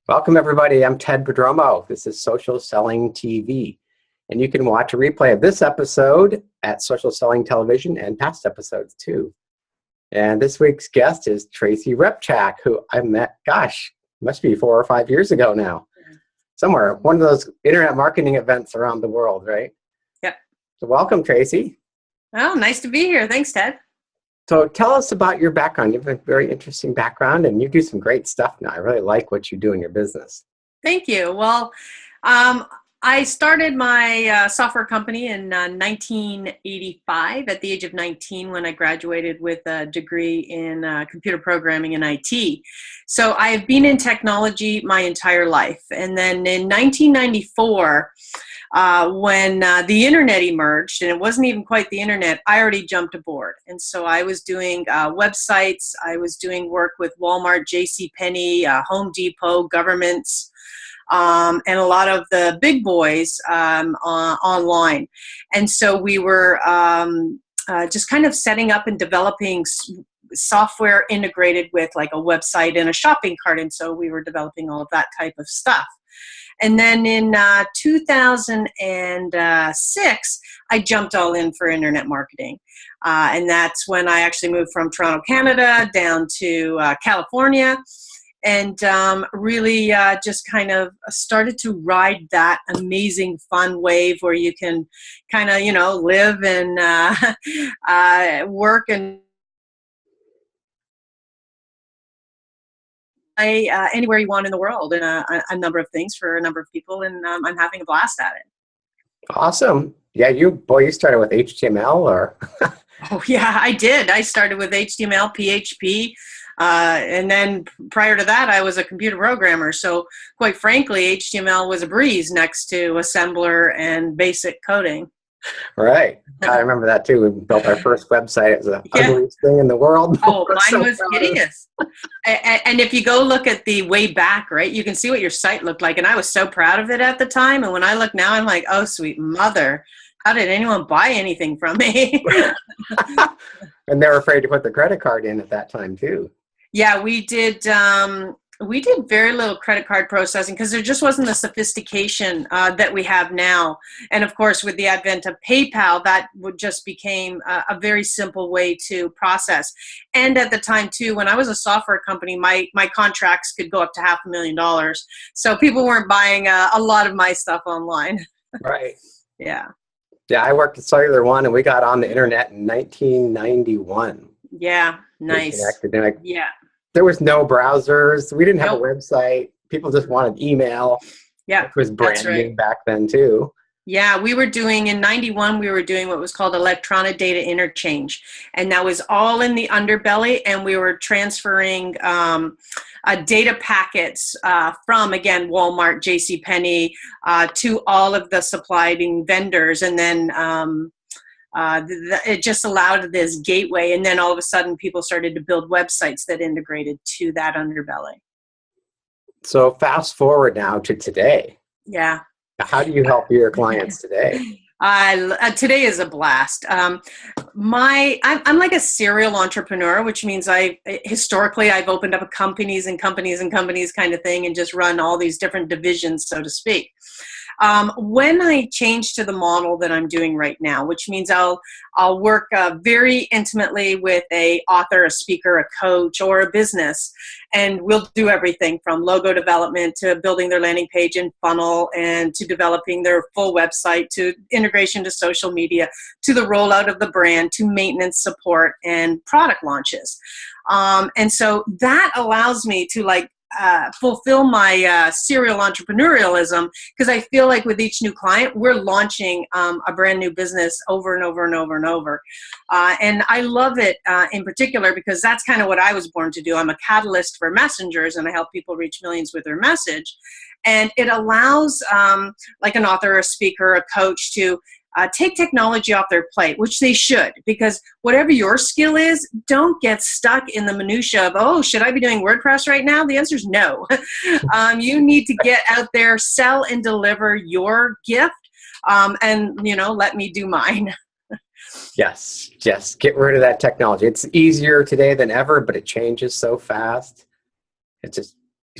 Welcome, everybody. I'm Ted Prodromo. This is Social Selling TV. And you can watch a replay of this episode at Social Selling Television and past episodes, too. And this week's guest is Tracy Repchuk, who I met, must be 4 or 5 years ago now. Somewhere, one of those internet marketing events around the world, right? Yep. So welcome, Tracy. Oh, nice to be here. Thanks, Ted. So tell us about your background. You have a very interesting background, and you do some great stuff now. I really like what you do in your business. Thank you. Well, I started my software company in 1985 at the age of 19 when I graduated with a degree in computer programming and IT. So I have been in technology my entire life. And then in 1994, when the internet emerged, and it wasn't even quite the internet, I already jumped aboard. And so I was doing websites. I was doing work with Walmart, JCPenney, Home Depot, governments, and a lot of the big boys online. And so we were just kind of setting up and developing software integrated with like a website and a shopping cart. And so we were developing all of that type of stuff. And then in 2006, I jumped all in for internet marketing. And that's when I actually moved from Toronto, Canada, down to California. And really just kind of started to ride that amazing fun wave where you can kind of, live and work and play anywhere you want in the world, and a number of things for a number of people, and I'm having a blast at it. Awesome. Yeah, you started with HTML or? Oh, yeah, I did. I started with HTML, PHP, and then prior to that, I was a computer programmer. So quite frankly, HTML was a breeze next to assembler and basic coding. Right. I remember that too. We built our first website. It was the ugliest thing in the world. Oh, mine was hideous. And if you go look at the way back, right, you can see what your site looked like. And I was so proud of it at the time. And when I look now, I'm like, oh, sweet mother. How did anyone buy anything from me? And they were afraid to put the credit card in at that time too. Yeah, we did very little credit card processing because there just wasn't the sophistication that we have now. And of course, with the advent of PayPal, that just became a very simple way to process. And at the time too, when I was a software company, my contracts could go up to $500,000. So people weren't buying a lot of my stuff online. Right. Yeah. Yeah, I worked at Cellular One, and we got on the internet in 1991. Yeah, nice. Yeah. There was no browsers. We didn't have a website. People just wanted email. Yeah, which was brand new back then too. Yeah, we were doing, in 91, we were doing what was called electronic data interchange. And that was all in the underbelly, and we were transferring data packets from, again, Walmart, JCPenney, to all of the supplying vendors. And then it just allowed this gateway. And then all of a sudden, people started to build websites that integrated to that underbelly. So fast forward now to today. Yeah. How do you help your clients today? Today is a blast. I'm like a serial entrepreneur, which means historically I've opened up companies and companies and companies kind of thing and just run all these different divisions, so to speak. When I change to the model that I'm doing right now, which means I'll work very intimately with a author, a speaker, a coach, or a business, and we'll do everything from logo development to building their landing page and funnel, and to developing their full website, to integration to social media, to the rollout of the brand, to maintenance support and product launches. And so that allows me to fulfill my serial entrepreneurialism, because I feel like with each new client, we're launching a brand new business over and over and over and over. And I love it in particular because that's kind of what I was born to do. I'm a catalyst for messengers, and I help people reach millions with their message. And it allows like an author, a speaker, a coach to take technology off their plate, which they should, because whatever your skill is, don't get stuck in the minutia of, oh, should I be doing WordPress right now? The answer is no. You need to get out there, sell and deliver your gift, and, let me do mine. Yes, just get rid of that technology. It's easier today than ever, but it changes so fast. It's just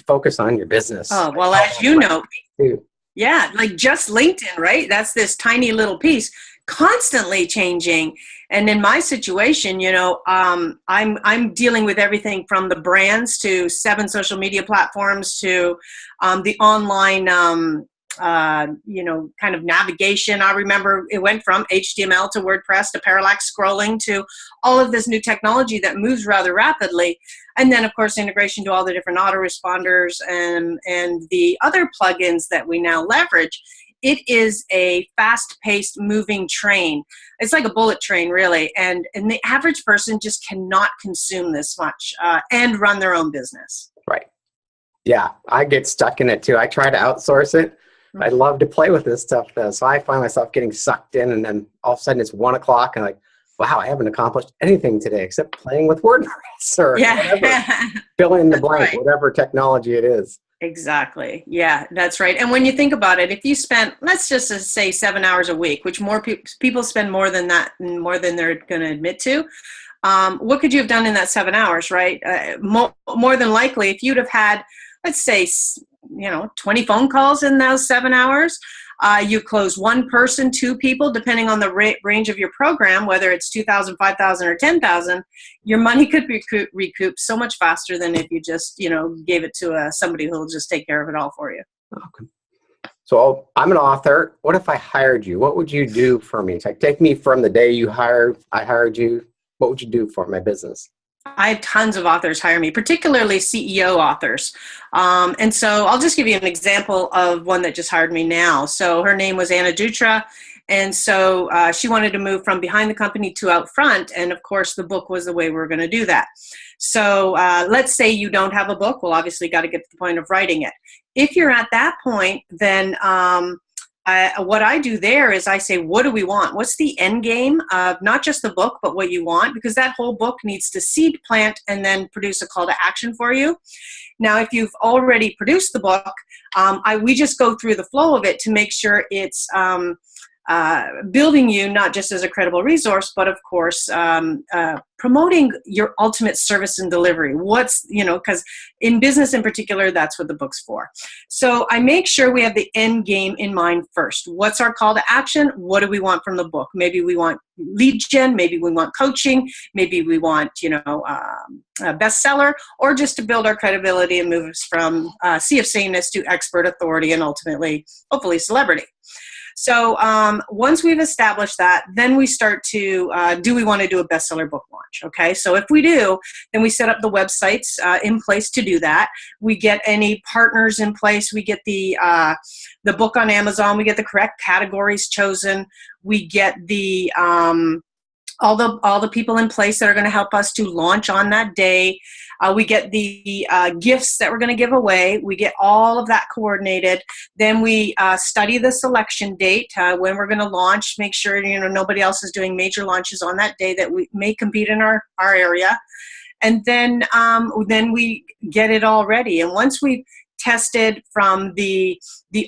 focus on your business. Oh, well, as you know, too. yeah, like just LinkedIn, right? That's this tiny little piece constantly changing. And in my situation, I'm dealing with everything from the brands to 7 social media platforms to the online, kind of navigation. I remember it went from HTML to WordPress to parallax scrolling to all of this new technology that moves rather rapidly. And then, of course, integration to all the different autoresponders and the other plugins that we now leverage. It is a fast-paced moving train. It's like a bullet train, really. And the average person just cannot consume this much and run their own business. Right. Yeah, I get stuck in it too. I try to outsource it. I love to play with this stuff though. So I find myself getting sucked in, and then all of a sudden it's 1 o'clock and I'm like, wow, I haven't accomplished anything today except playing with WordPress or whatever. Fill in the blank, right. Whatever technology it is. Exactly. Yeah, that's right. And when you think about it, if you spent, let's just say 7 hours a week, which more people spend more than that, more than they're going to admit to, what could you have done in that 7 hours, right? More than likely, if you'd have had, let's say, 20 phone calls in those 7 hours, you close one person, 2 people, depending on the range of your program, whether it's 2,000, 5,000, or 10,000, your money could be recouped so much faster than if you just, gave it to somebody who will just take care of it all for you. Okay. So I'm an author. What if I hired you? What would you do for me? Like, take me from the day I hired you. What would you do for my business? I have tons of authors hire me, particularly CEO authors. And so I'll just give you an example of one that just hired me now. So her name was Anna Dutra. And so she wanted to move from behind the company to out front. And of course, the book was the way we were going to do that. So let's say you don't have a book. Well, obviously, got to get to the point of writing it. If you're at that point, then what I do there is I say, what do we want? What's the end game of not just the book, but what you want? Because that whole book needs to seed, plant, and then produce a call to action for you. Now, if you've already produced the book, we just go through the flow of it to make sure it's building you not just as a credible resource, but of course, promoting your ultimate service and delivery. Because in business in particular, that's what the book's for. So I make sure we have the end game in mind first. What's our call to action? What do we want from the book? Maybe we want lead gen, maybe we want coaching, maybe we want, a bestseller, or just to build our credibility and move us from sea of sameness to expert authority and ultimately, hopefully, celebrity. So once we've established that, then we start to, do we want to do a bestseller book launch? Okay, so if we do, then we set up the websites in place to do that. We get any partners in place. We get the book on Amazon. We get the correct categories chosen. We get the all the people in place that are going to help us to launch on that day. We get the gifts that we're going to give away. We get all of that coordinated. Then we study the selection date when we're going to launch. Make sure nobody else is doing major launches on that day that we may compete in our area. And then we get it all ready. And once we've tested from the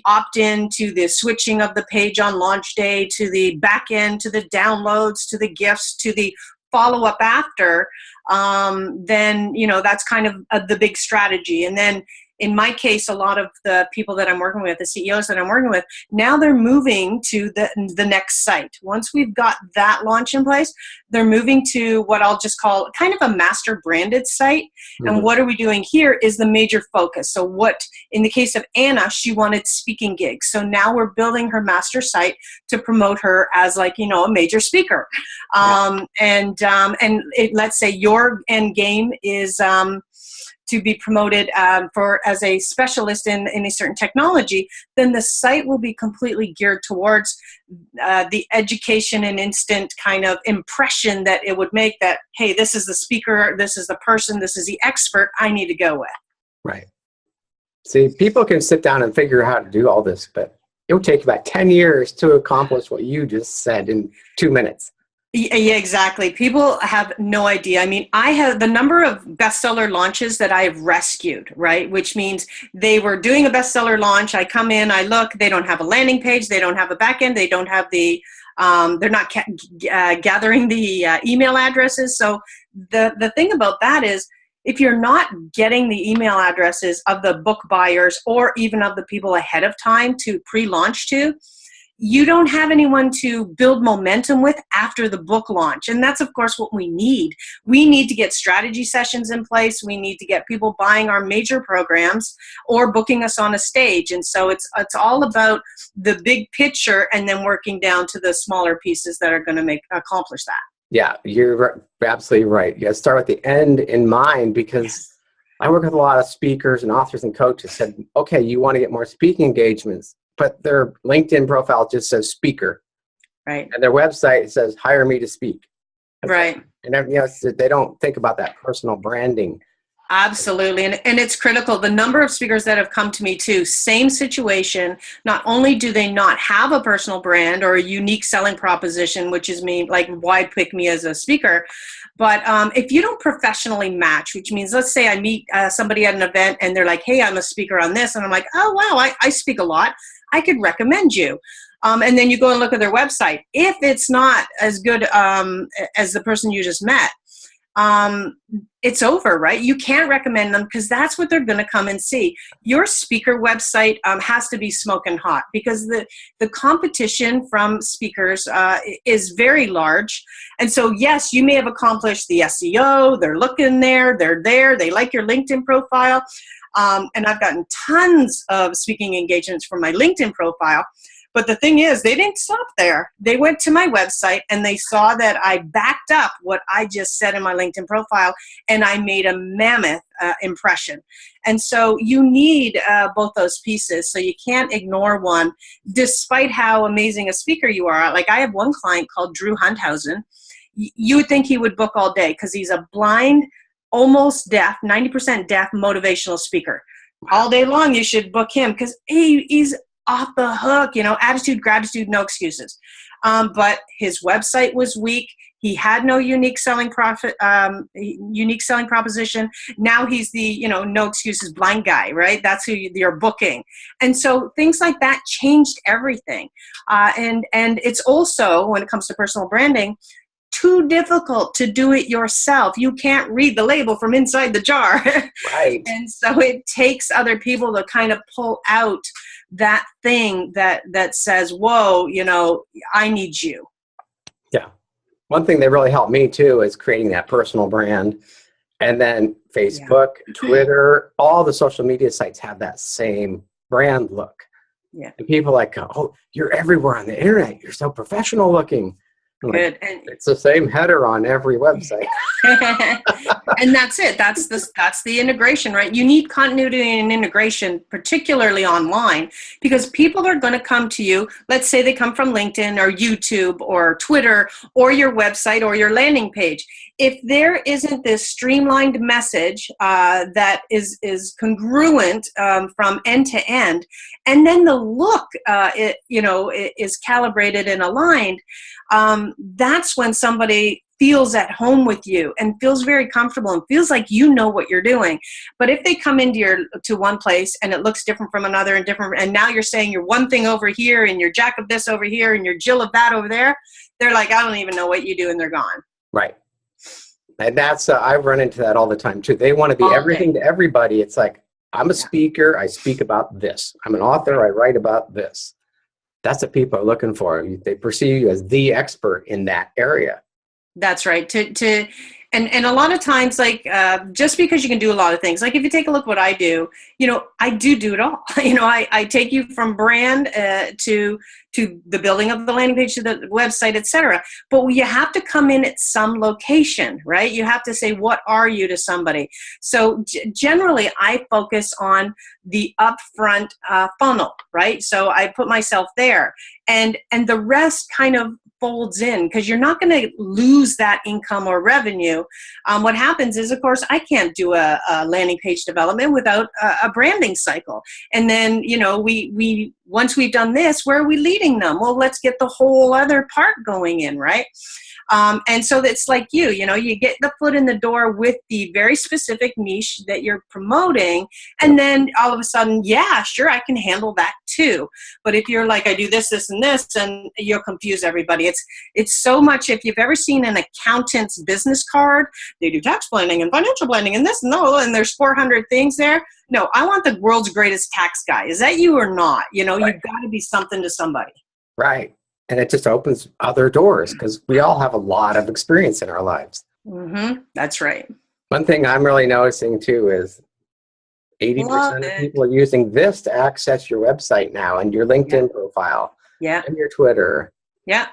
opt-in to the switching of the page on launch day to the back end to the downloads to the gifts to the follow-up after, then that's kind of the big strategy. And then in my case, a lot of the people that I'm working with, the CEOs that I'm working with, now they're moving to the next site. Once we've got that launch in place, they're moving to what I'll just call kind of a master branded site. Mm-hmm. And what are we doing here is the major focus. So what, in the case of Anna, she wanted speaking gigs. So now we're building her master site to promote her as a major speaker. Let's say your end game is, to be promoted as a specialist in a certain technology, then the site will be completely geared towards the education and instant kind of impression that it would make that, hey, this is the speaker, this is the person, this is the expert I need to go with. Right. See, people can sit down and figure out how to do all this, but it would take about 10 years to accomplish what you just said in 2 minutes. Yeah, exactly. People have no idea. I mean, I have the number of bestseller launches that I've rescued, right? Which means they were doing a bestseller launch. I come in, I look, they don't have a landing page. They don't have a back end. They don't have they're not gathering the email addresses. So the thing about that is if you're not getting the email addresses of the book buyers or even of the people ahead of time to pre-launch to, you don't have anyone to build momentum with after the book launch. And that's, of course, what we need. We need to get strategy sessions in place. We need to get people buying our major programs or booking us on a stage. And so it's all about the big picture and then working down to the smaller pieces that are going to accomplish that. Yeah, you're absolutely right. You got to start with the end in mind, because I work with a lot of speakers and authors and coaches said, okay, you want to get more speaking engagements, but their LinkedIn profile just says speaker. Right. And their website says, hire me to speak. Right. And they don't think about that personal branding. Absolutely. And it's critical. The number of speakers that have come to me too, same situation. Not only do they not have a personal brand or a unique selling proposition, which is why pick me as a speaker, but if you don't professionally match, which means, let's say I meet somebody at an event and they're like, hey, I'm a speaker on this. And I'm like, oh, wow, I speak a lot. I could recommend you. And then you go and look at their website. If it's not as good as the person you just met, it's over, right? You can't recommend them because that's what they're going to come and see. Your speaker website has to be smoking hot, because the competition from speakers is very large. And so, yes, you may have accomplished the SEO. They're looking there. They're there. They like your LinkedIn profile. And I've gotten tons of speaking engagements from my LinkedIn profile. But the thing is, they didn't stop there. They went to my website and they saw that I backed up what I just said in my LinkedIn profile, and I made a mammoth impression. And so you need both those pieces. So you can't ignore one, despite how amazing a speaker you are. Like, I have one client called Drew Hunthausen. You would think he would book all day, because he's a blind, almost deaf, 90% deaf motivational speaker. All day long, you should book him, because he's off the hook, attitude, gratitude, no excuses. But his website was weak. He had no unique selling proposition. Now he's the, no excuses blind guy, right? That's who you're booking. And so things like that changed everything. And it's also, when it comes to personal branding, too difficult to do it yourself. You can't read the label from inside the jar. Right. And so it takes other people to kind of pull out that thing that says, whoa, I need you. Yeah. One thing that really helped me too is creating that personal brand. And then Facebook, Twitter, all the social media sites have that same brand look. Yeah. And people are like, oh, you're everywhere on the internet. You're so professional looking. Good. And it's the same header on every website. And that's it. That's the integration, right? You need continuity and integration, particularly online, because people are going to come to you. Let's say they come from LinkedIn or YouTube or Twitter or your website or your landing page. If there isn't this streamlined message that is congruent from end to end, and then the look is calibrated and aligned, that's when somebody feels at home with you and feels very comfortable and feels like you know what you're doing. But if they come into one place and it looks different from another and now you're saying you're one thing over here and you're Jack of this over here and you're Jill of that over there, they're like, I don't even know what you do, and they're gone. Right. And that's, I've run into that all the time too. They want to be everything to everybody. It's like, I'm a speaker, I speak about this. I'm an author, I write about this. That's what people are looking for. They perceive you as the expert in that area. That's right. And a lot of times, just because you can do a lot of things, like if you take a look what I do, I do it all. I take you from brand to the building of the landing page, to the website, etc. But you have to come in at some location, right? You have to say, what are you to somebody? So generally, I focus on the upfront funnel, right? So I put myself there, and the rest kind of folds in, because you're not going to lose that income or revenue. What happens is, of course, I can't do a landing page development without a branding cycle. And then, we once we've done this, where are we leading them? Well, let's get the whole other part going in, right? And so it's like you get the foot in the door with the very specific niche that you're promoting. And then all of a sudden, yeah, sure, I can handle that too. But if you're like, I do this, this, and this, and you'll confuse everybody. It's so much. If you've ever seen an accountant's business card, they do tax planning and financial planning and this and no, and there's 400 things there. No, I want the world's greatest tax guy. Is that you or not? You know, Right. You've got to be something to somebody. Right. And it just opens other doors because we all have a lot of experience in our lives. Mm-hmm. That's right. One thing I'm really noticing too is 80% of people are using this to access your website now and your LinkedIn profile and your Twitter. Yeah.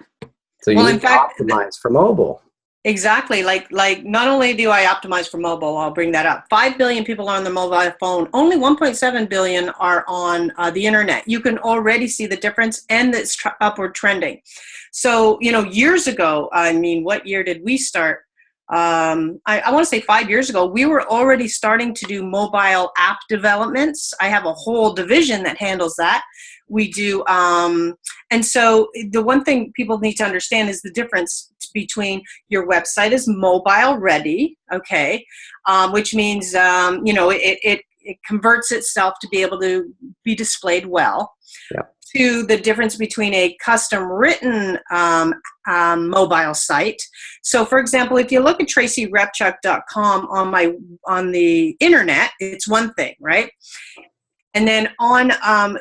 So you need to optimize for mobile. Exactly. Like not only do I optimize for mobile, I'll bring that up. 5 billion people are on the mobile phone. Only 1.7 billion are on the internet. You can already see the difference, and it's upward trending. So, years ago, I mean, what year did we start? I want to say 5 years ago, we were already starting to do mobile app developments. I have a whole division that handles that. We do, and so the one thing people need to understand is the difference between your website is mobile ready, okay, which means, it converts itself to be able to be displayed well, to the difference between a custom written mobile site. So for example, if you look at tracyrepchuk.com on the internet, it's one thing, right? And then on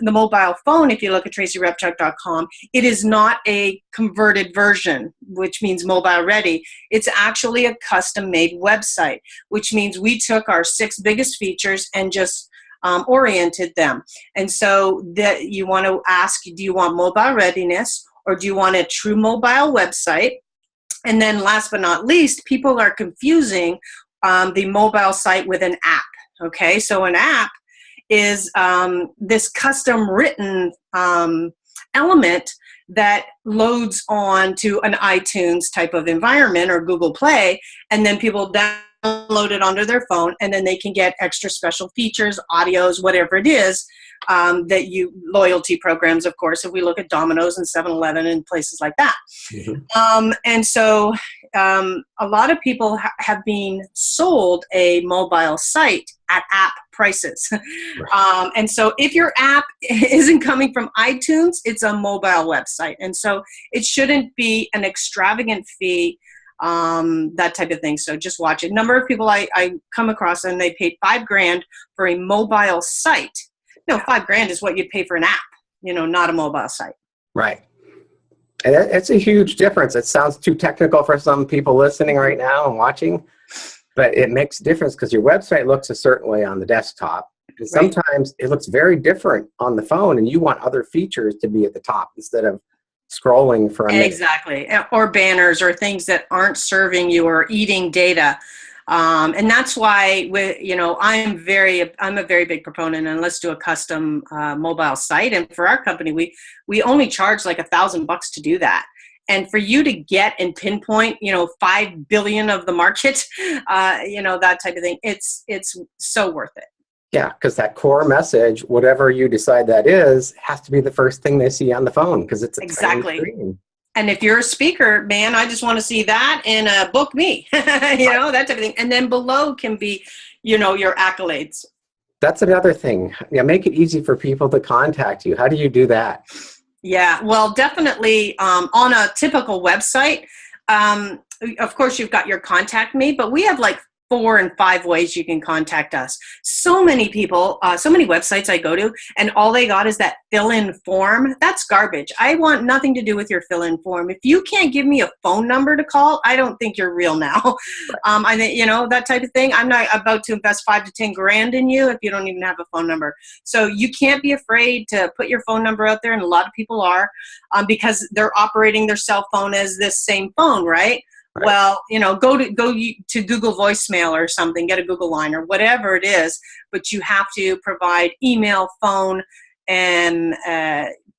the mobile phone, if you look at tracyrepchuk.com, it is not a converted version, which means mobile ready. It's actually a custom-made website, which means we took our 6 biggest features and just oriented them. And so that you want to ask, do you want mobile readiness or do you want a true mobile website? And then last but not least, people are confusing the mobile site with an app. Okay, so an app is this custom written element that loads on to an iTunes type of environment or Google Play, and then people download it onto their phone, and then they can get extra special features, audios, whatever it is, loyalty programs, of course, if we look at Domino's and 7-Eleven and places like that. Mm-hmm. And so a lot of people have been sold a mobile site at app prices. Right. And so if your app isn't coming from iTunes, it's a mobile website. And so it shouldn't be an extravagant fee, that type of thing. So just watch it. Number of people I come across, and they paid $5,000 for a mobile site. No, $5,000 is what you'd pay for an app, not a mobile site. Right. And it's a huge difference. It sounds too technical for some people listening right now and watching, but it makes a difference because your website looks a certain way on the desktop. And sometimes it looks very different on the phone, and you want other features to be at the top instead of scrolling for a minute. Exactly. Or banners or things that aren't serving you or eating data. And that's why I'm a very big proponent, and let's do a custom mobile site. And for our company, we only charge like $1,000 to do that. And for you to get and pinpoint, 5 billion of the market, that type of thing, it's so worth it. Yeah, because that core message, whatever you decide that is, has to be the first thing they see on the phone because it's a tiny screen. And if you're a speaker, man, I just want to see that and book me, that type of thing. And then below can be, your accolades. That's another thing. Yeah, make it easy for people to contact you. How do you do that? Yeah, well, definitely on a typical website, of course, you've got your contact me, but we have like 4 and 5 ways you can contact us. So many people, so many websites I go to, and all they got is that fill-in form. That's garbage. I want nothing to do with your fill-in form. If you can't give me a phone number to call, I don't think you're real now. I think, that type of thing. I'm not about to invest $5,000 to $10,000 in you if you don't even have a phone number. So you can't be afraid to put your phone number out there, and a lot of people are, because they're operating their cell phone as this same phone, right? Right. Well, go to Google voicemail or something, get a Google line or whatever it is, but you have to provide email, phone, and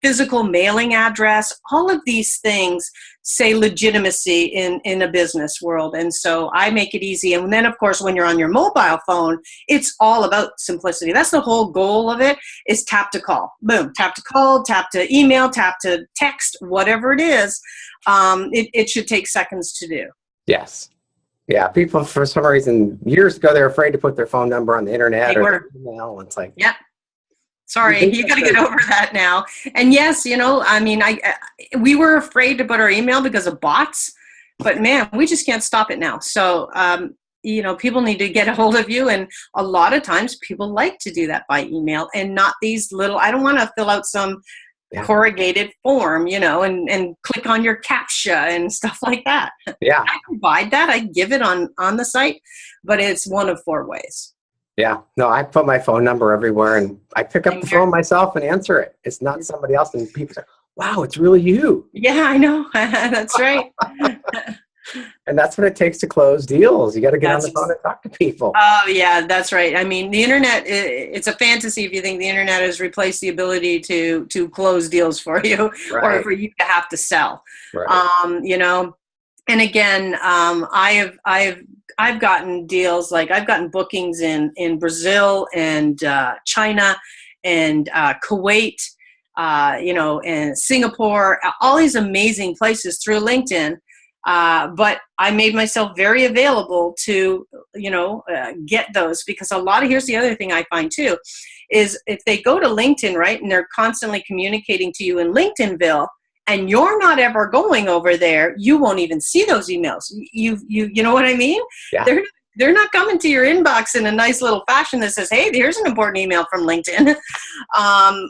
physical mailing address. All of these things say legitimacy in a business world. And so I make it easy. And then, of course, when you're on your mobile phone, it's all about simplicity. That's the whole goal of it, is tap to call. Boom, tap to call, tap to email, tap to text, whatever it is. It should take seconds to do. Yes. Yeah. People, for some reason, years ago, they're afraid to put their phone number on the internet or email. It's like, yeah. Sorry, you got to get over that now. And yes, I mean, we were afraid to put our email because of bots, but man, we just can't stop it now. So, people need to get a hold of you. And a lot of times people like to do that by email and not these little, I don't want to fill out some corrugated form, and click on your CAPTCHA and stuff like that. Yeah. I provide that. I give it on the site, but it's one of 4 ways. Yeah. No, I put my phone number everywhere and I pick up the phone myself and answer it. It's not somebody else. And people say, wow, it's really you. Yeah, I know. That's right. And that's what it takes to close deals. You got to get on the phone and talk to people. Oh, yeah, that's right. I mean, the internet, it's a fantasy if you think the internet has replaced the ability to close deals for you or for you to have to sell. Right. And again, I've gotten deals, like I've gotten bookings in Brazil and China and Kuwait, and Singapore, all these amazing places through LinkedIn. But I made myself very available to, get those, because here's the other thing I find too, is if they go to LinkedIn, right, and they're constantly communicating to you in LinkedInville, and you're not ever going over there, you won't even see those emails. You know what I mean? Yeah. They're not coming to your inbox in a nice little fashion that says, hey, here's an important email from LinkedIn.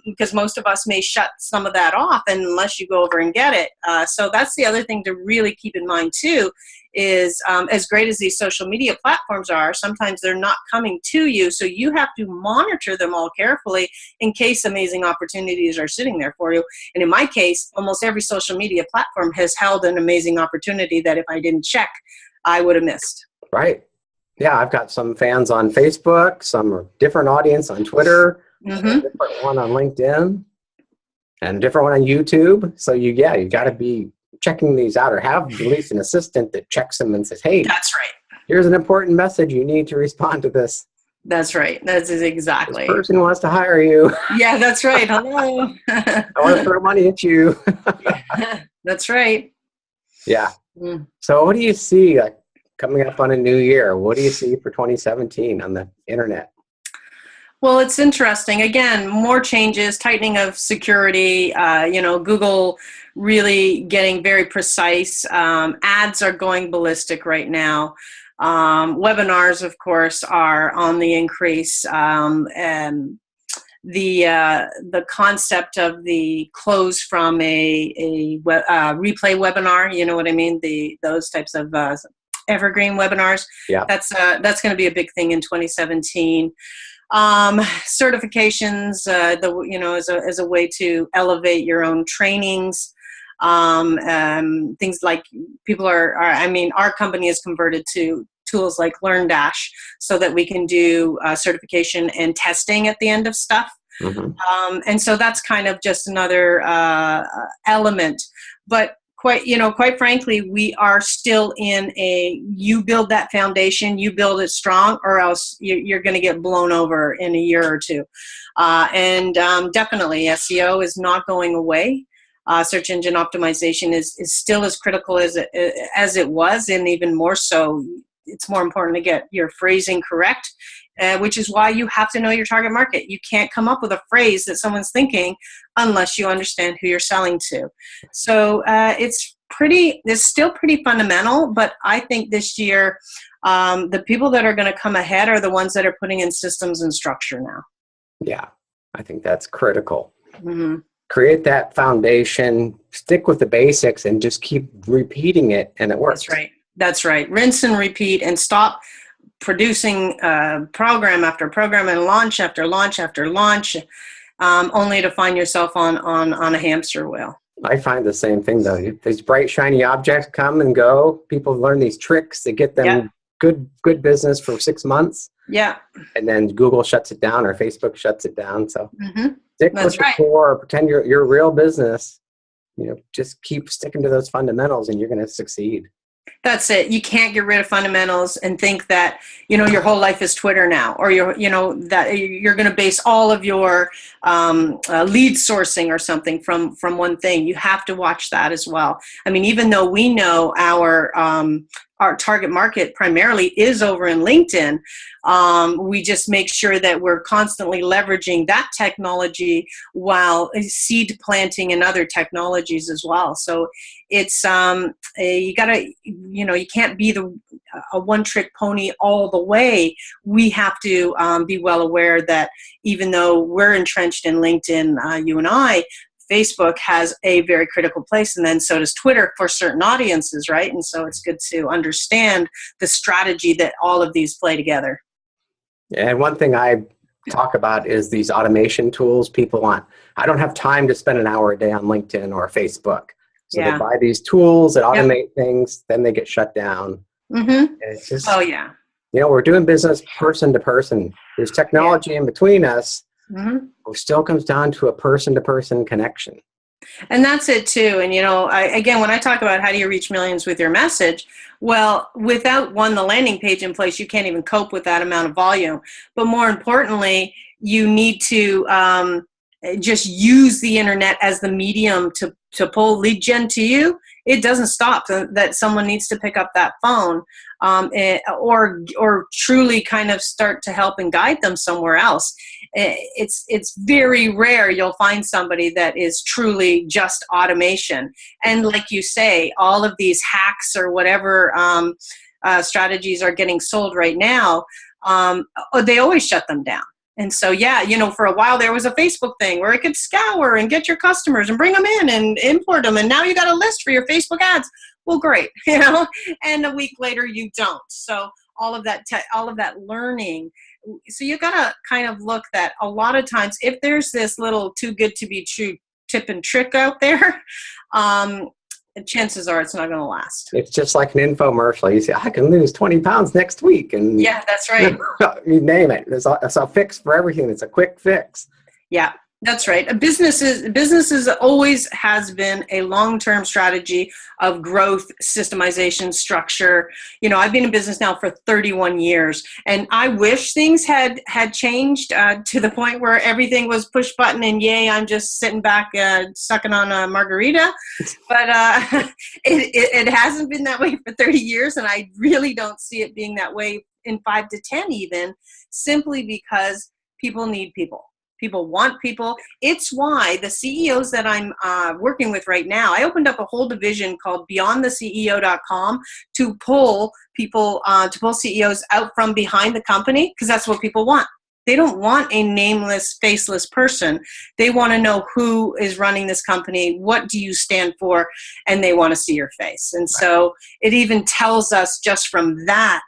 Because most of us may shut some of that off unless you go over and get it. So that's the other thing to really keep in mind too, is as great as these social media platforms are, sometimes they're not coming to you. So you have to monitor them all carefully in case amazing opportunities are sitting there for you. And in my case, almost every social media platform has held an amazing opportunity that if I didn't check, I would have missed. Right. Yeah, I've got some fans on Facebook, some different audience on Twitter, a different one on LinkedIn, and a different one on YouTube. So you got to be checking these out, or have at least an assistant that checks them and says, hey, that's right, here's an important message. You need to respond to this. That's right. That's exactly. This person wants to hire you. Yeah, that's right. Hello. I want to throw money at you. That's right. Yeah. So what do you see coming up on a new year? What do you see for 2017 on the internet? Well, it's interesting. Again, more changes, tightening of security, Google really getting very precise. Ads are going ballistic right now. Webinars, of course, are on the increase. And the concept of the close from a replay webinar, you know what I mean? Those types of evergreen webinars. Yeah. That's going to be a big thing in 2017. Certifications, as a way to elevate your own trainings. Things like people our company is converted to tools like LearnDash so that we can do certification and testing at the end of stuff. And so that's kind of just another element. But quite frankly, we are still in you build that foundation, you build it strong, or else you're going to get blown over in a year or two. And definitely SEO is not going away. Search engine optimization is still as critical as it was, and even more so. It's more important to get your phrasing correct, which is why you have to know your target market. You can't come up with a phrase that someone's thinking unless you understand who you're selling to. So it's still pretty fundamental, but I think this year the people that are going to come ahead are the ones that are putting in systems and structure now. Yeah, I think that's critical. Create that foundation, stick with the basics, and just keep repeating it, and it works. That's right. That's right. Rinse and repeat, and stop producing program after program and launch after launch after launch, only to find yourself on a hamster wheel. I find the same thing, though. These bright, shiny objects come and go. People learn these tricks that get them good business for 6 months. Yeah. And then Google shuts it down, or Facebook shuts it down. So stick with the core. Pretend you're a real business. Just keep sticking to those fundamentals, and you're going to succeed. That's it. You can't get rid of fundamentals and think that, your whole life is Twitter now, or that you're going to base all of your lead sourcing or something from one thing. You have to watch that as well. I mean, even though we know our our target market primarily is over in LinkedIn. We just make sure that we're constantly leveraging that technology while seed planting and other technologies as well. So it's you gotta, you can't be a one-trick pony all the way. We have to be well aware that even though we're entrenched in LinkedIn, you and I, Facebook has a very critical place, and then so does Twitter for certain audiences, right? And so it's good to understand the strategy that all of these play together. And one thing I talk about is these automation tools people want. I don't have time to spend an hour a day on LinkedIn or Facebook. So they buy these tools that automate things, then they get shut down. And it's just, we're doing business person to person. There's technology in between us. It still comes down to a person-to-person connection. And that's it too. And, again, when I talk about how do you reach millions with your message, well, without the landing page in place, you can't even cope with that amount of volume. But more importantly, you need to just use the internet as the medium to pull lead gen to you. It doesn't stop that someone needs to pick up that phone or truly kind of start to help and guide them somewhere else. It's very rare you'll find somebody that is truly just automation. And like you say, all of these hacks or whatever strategies are getting sold right now, they always shut them down. And so, for a while there was a Facebook thing where it could scour and get your customers and bring them in and import them. And now you got a list for your Facebook ads. Well, great, and a week later you don't. So all of that learning. So you got to kind of look that a lot of times if there's this little too good to be true tip and trick out there, chances are it's not going to last. It's just like an infomercial. You say, I can lose 20 pounds next week. And yeah, that's right. You name it. There's a fix for everything. It's a quick fix. Yeah, that's right. Businesses always has been a long-term strategy of growth, systemization, structure. I've been in business now for 31 years, and I wish things had changed to the point where everything was push button and yay, I'm just sitting back sucking on a margarita. But it hasn't been that way for 30 years, and I really don't see it being that way in 5 to 10 even, simply because people need people. People want people. It's why the CEOs that I'm working with right now, I opened up a whole division called beyondtheceo.com to pull people, to pull CEOs out from behind the company, because that's what people want. They don't want a nameless, faceless person. They want to know who is running this company, what do you stand for, and they want to see your face. And so it even tells us just from that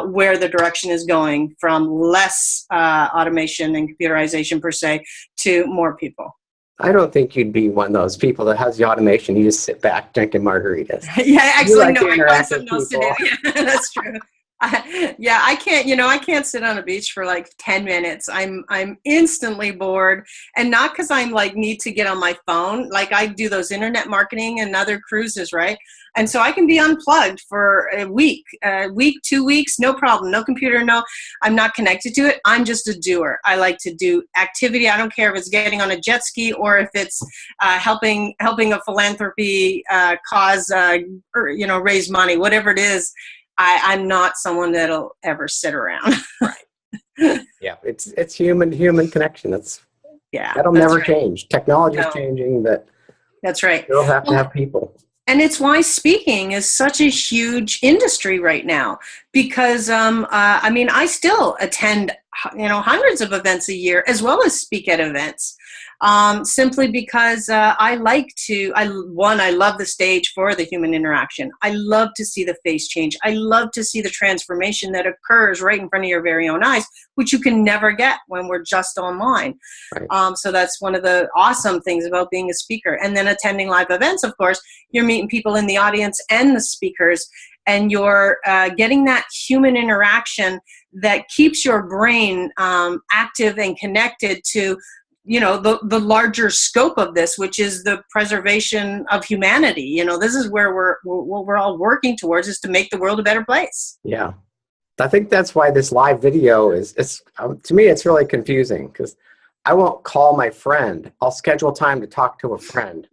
where the direction is going, from less automation and computerization per se to more people. I don't think you'd be one of those people that has the automation. You just sit back drinking margaritas. Yeah, actually, no, I got something else to do. Yeah, that's true. I can't, I can't sit on a beach for like 10 minutes. I'm instantly bored, and not because I'm like need to get on my phone. Like I do those internet marketing and other cruises, right? And so I can be unplugged for a week, 2 weeks, no problem, no computer, no, I'm not connected to it. I'm just a doer. I like to do activity. I don't care if it's getting on a jet ski or if it's helping a philanthropy cause, or, raise money, whatever it is. I'm not someone that'll ever sit around. Right. Yeah, it's human connection. That'll never change. Technology is changing, but that's right. You'll have to have people. And it's why speaking is such a huge industry right now, because I still attend hundreds of events a year as well as speak at events. Simply because I love the stage for the human interaction. I love to see the face change. I love to see the transformation that occurs right in front of your very own eyes, which you can never get when we're just online. Right. So that's one of the awesome things about being a speaker. And then attending live events, of course, you're meeting people in the audience and the speakers, and you're getting that human interaction that keeps your brain active and connected to the larger scope of this, which is the preservation of humanity. This is where what we're all working towards, is to make the world a better place. Yeah. I think that's why this live video is to me, it's really confusing, because I won't call my friend. I'll schedule time to talk to a friend.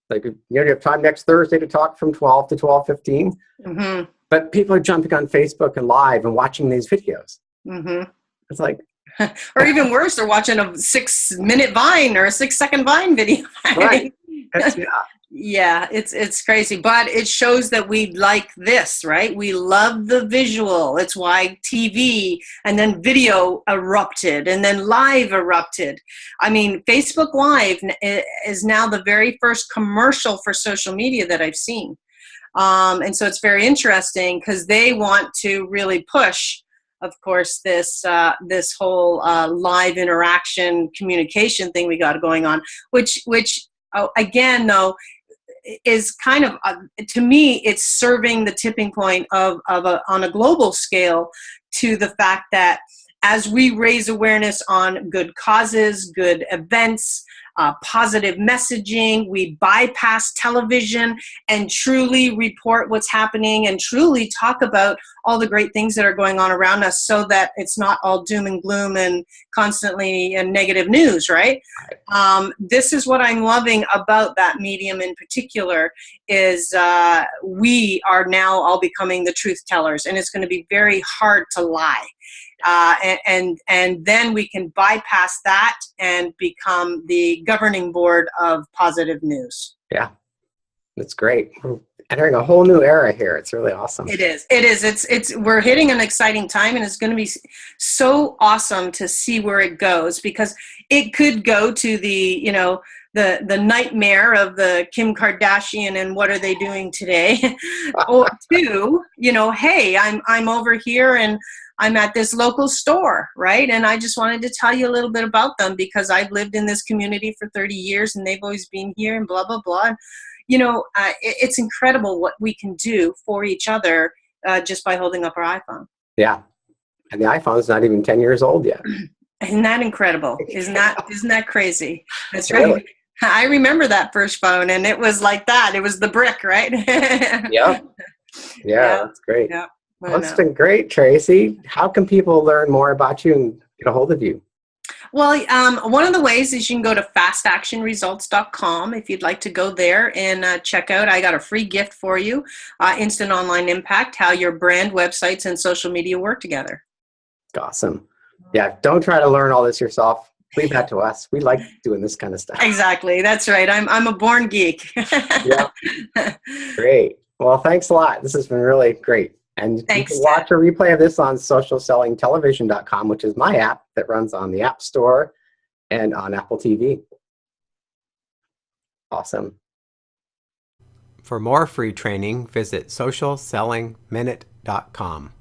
Like, you have time next Thursday to talk from 12 to 12:15. Mm-hmm. but people are jumping on Facebook and live and watching these videos. Mm-hmm. It's like, or even worse, they're watching a 6-minute Vine or a 6-second Vine video. right. Yeah, it's crazy, but it shows that we like this, right? We love the visual. It's why TV and then video erupted and then live erupted. I mean, Facebook Live is now the very first commercial for social media that I've seen. And so it's very interesting because they want to really push, of course, this whole live interaction communication thing we got going on, which again, though, is kind of, to me, it's serving the tipping point on a global scale to the fact that as we raise awareness on good causes, good events, positive messaging, we bypass television and truly report what's happening and truly talk about all the great things that are going on around us so that it's not all doom and gloom and constantly negative news, right? This is what I'm loving about that medium in particular is we are now all becoming the truth tellers, and it's going to be very hard to lie. And then we can bypass that and become the governing board of positive news. Yeah, that's great. We're entering a whole new era here. It's really awesome. It is. We're hitting an exciting time, and it's going to be so awesome to see where it goes, because it could go to the nightmare of the Kim Kardashian and what are they doing today, or to, hey, I'm over here and I'm at this local store, right? And I just wanted to tell you a little bit about them because I've lived in this community for 30 years and they've always been here and blah, blah, blah. It's incredible what we can do for each other just by holding up our iPhone. Yeah. And the iPhone is not even 10 years old yet. Isn't that incredible? Isn't that crazy? That's really. Right. I remember that first phone, and it was like that. It was the brick, right? Yeah, that's great. Yeah. Well, it's been great, Tracy. How can people learn more about you and get a hold of you? Well, one of the ways is you can go to fastactionresults.com if you'd like to go there and check out. I got a free gift for you, Instant Online Impact, how your brand, websites, and social media work together. Awesome. Yeah, don't try to learn all this yourself. Leave that to us. We like doing this kind of stuff. Exactly. That's right. I'm a born geek. Yeah. Great. Well, thanks a lot. This has been really great. And Thanks, you can watch a replay of this on socialsellingtelevision.com, which is my app that runs on the App Store and on Apple TV. Awesome. For more free training, visit socialsellingminute.com.